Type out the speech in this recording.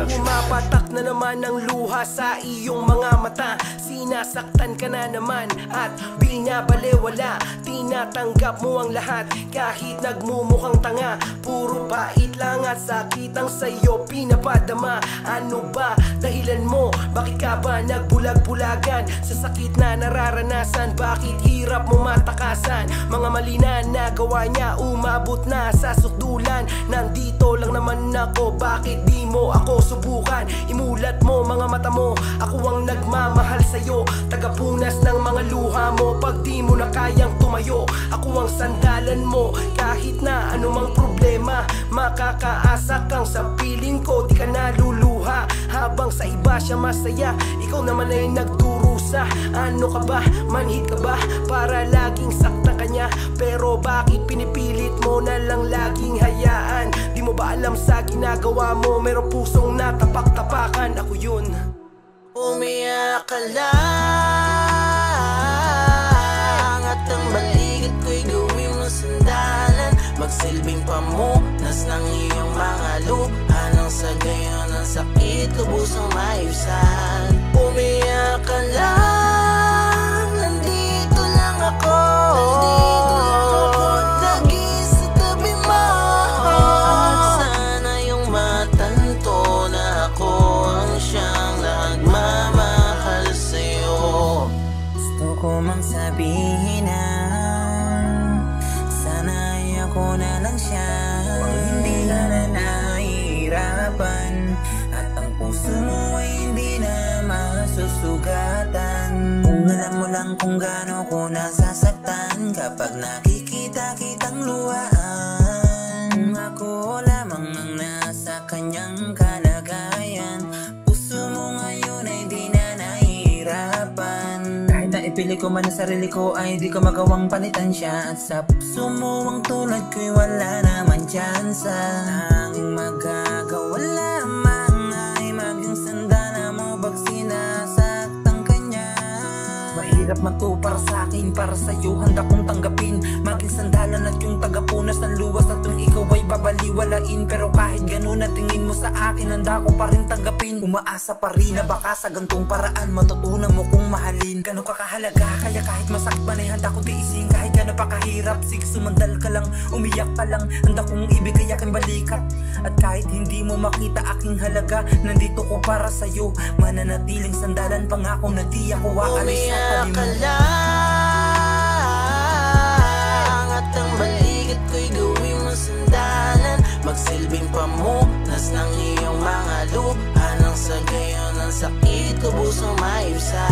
Pumapatak na naman ang luha sa iyong mga mata. Sinasaktan ka na naman at binabalewala. Tinatanggap mo ang lahat kahit nagmumukhang tanga. Puro pait lang at sakit ang sa'yo pinapadama. Ano ba dahilan mo? Bakit ka ba nagbulag-bulagan? Sa sakit na nararanasan, bakit hirap mo matakasan? Mga mali na nagawa niya, umabot na sa sukdulan. Nandito lang naman ako, bakit di mo ako subukan? Imulat mo mga mata mo, ako ang nagmamahal sa'yo. Tagapunas ng mga luha mo pag di mo na kayang tumayo. Ako ang sandalan mo kahit na anumang problema. Makakaasa kang sa piling ko, di ka naluluha. Habang sa iba siya masaya, ikaw naman ay nagdurusa. Ano ka ba? Manhid ka ba? Para laging saktan ka niya. Pero bakit pinipilit mo na lang laging hayaan? Di mo ba alam sa ginagawa mo? Merong pusong natapak-tapakan. Ako yun. Umiyak ka lang at ang balikat ko'y gawin mo sandalan. Magsilbing pamunas ng iyong mga luha, nang sa gayon ang sakit lubusang maibsan. Umiyak ka lang, nandito lang ako, lagi sa tabi mo. At sana yung matanto na ako ang siyang nagmamahal sa'yo. Gusto ko mang sabihin na sana ako na lang siya, hindi ka na nahihirapan, at ang puso mo ay hindi na masusugatan. Kung alam mo lang kung gaano ko nasasaktan kapag nakikita kitang luhaan. Ako lamang ang nasa kanyang kalagayan. Puso mo ngayon ay di na nahihirapan. Kahit na ipili ko man ang sarili ko ay di ko magawang palitan siya. At sa puso mo ang tulad ko'y wala naman tsansa. Ang magagawa lamang ay maging sandala mo pag sinasaktan kanya. Mahirap man to para sa akin, para sa'yo handa kong tanggapin. Maging sandalan at yung tagapunas ng luwas at tuwing ikaw ay babaliwalain. Pero kahit ganun na tingin mo sa akin, handa ko pa rin tanggapin. Umaasa pa rin na baka sa gantong paraan matutunan mo kung mahalin. Gano'n ka kahalaga, kaya kahit masakit man ay handa ko tiisin. Kahit gano'n pa kahirap, sige sumandal ka lang, umiyak ka lang. Handa kong ibigay aking balikat. At kahit hindi mo makita aking halaga, nandito ko para sa'yo. Mananatiling sandalan, pangako na di ako aalis sa tabi mo. Umiyak ka lang at ang balikat ko'y gawin mo sandalan. Magsilbing pamunas ng iyong mga luha, nang sa gayon ang sakit lubusang maibsan.